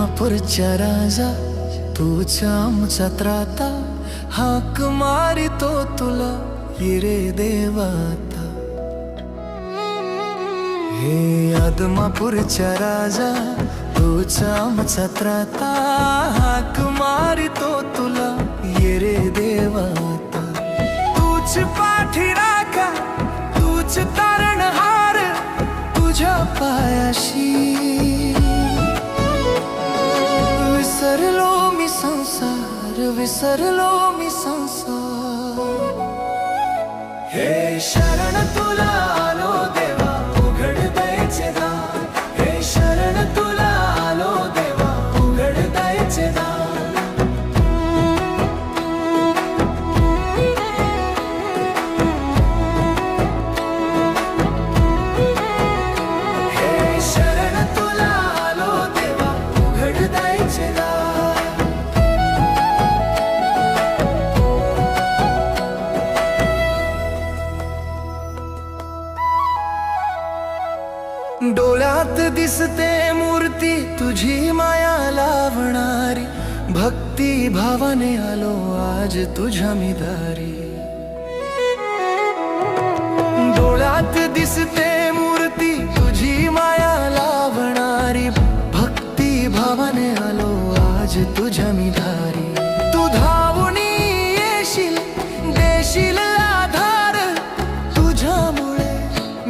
आदमापूरच्या राजा तूच आमचा त्राता, हाक मारितो तुला ये रे देवाता। हे आदमापूरच्या राजा तूच आमचा त्राता, हाक मारितो तुला ये रे देवाता। तूच पाठीराखा तूच तारणहार, तुझ्या पायाशी विसरलो मी संसार, विसरलो मी संसार। हे शरण तुला आलो देवा, उघड दयेचे दार। हे शरण तुला आलो देवा, उघड दयेचे दार। हे शरण तुला आलो देवा, उघड दयेचे दार। डोळ्यात दिसते मूर्ती तुझी माया लावणारी, भक्ती भावाने आलो आज तुझ्या मी दारी। डोळ्यात दिसते मूर्ती तुझी माया लावणारी, भक्ती भावाने आलो आज तुझ्या मी दारी। तू धावून येशील देशील आधार, तुझ्यामुळे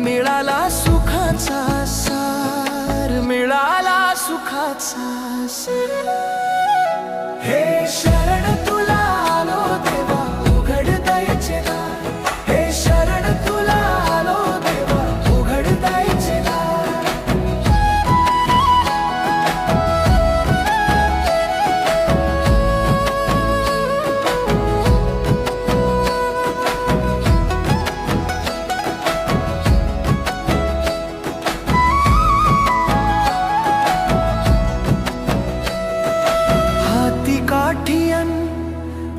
मिळाला सुखाचा सार, मिळाला सुखाचा सार। हे शरण तुला आलो देवा, उघड दयेचे दार। हे शरण तुला आलो देवा, उघड दयेचे दार। काठियन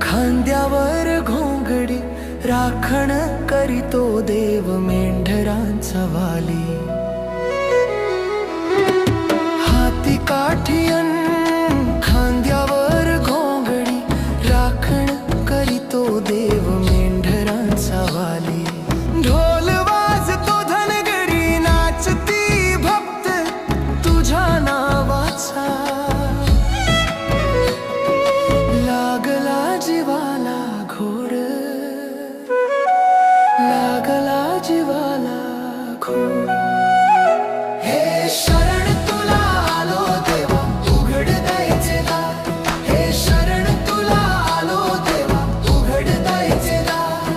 खांद्यावर घोंगडी, राखण करीतो देव मेंढरांचा वाली। हाती काठियन खांद्यावर घोंगडी, राखण करीतो देव मेंढरांचा वाली। ढोल वाजतो धनगरी, नाचती भक्त तुझ्या नावाचा। लागला जीवाला घोर, लागला जीवाला घोर। हे शरण तुला आलो देवा, उघड दयेचे दार। हे शरण तुला आलो देवा, उघड दयेचे दार।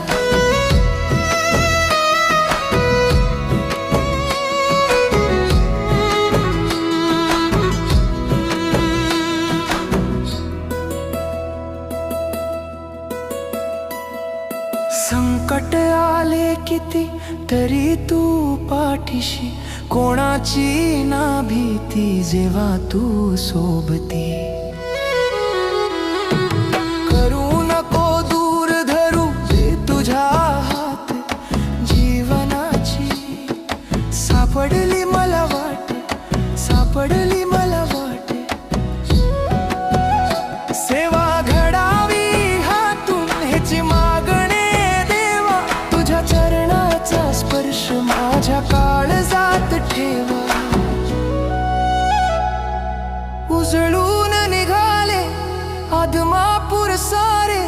संकट आले किती तरी तू पाठीशी, कोणाची ना भीती जेव्हा तू सोबती। करू नको दूर धरू दे तुझ्या हात, जीवनाची सापडली मला वाट, सापडली मला वाट। सेवा घडावी हातून ह्याची मागणी देवा, तुझ्या चरणाचा स्पर्श माझ्या काळजात ठेवा। उजळून निघाले आदमापूर सारे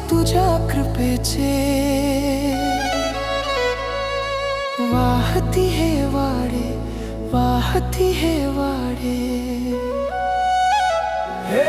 तुझ्या कृपेचे, वाहती हे वाडे, वाहती हे वाडे। हे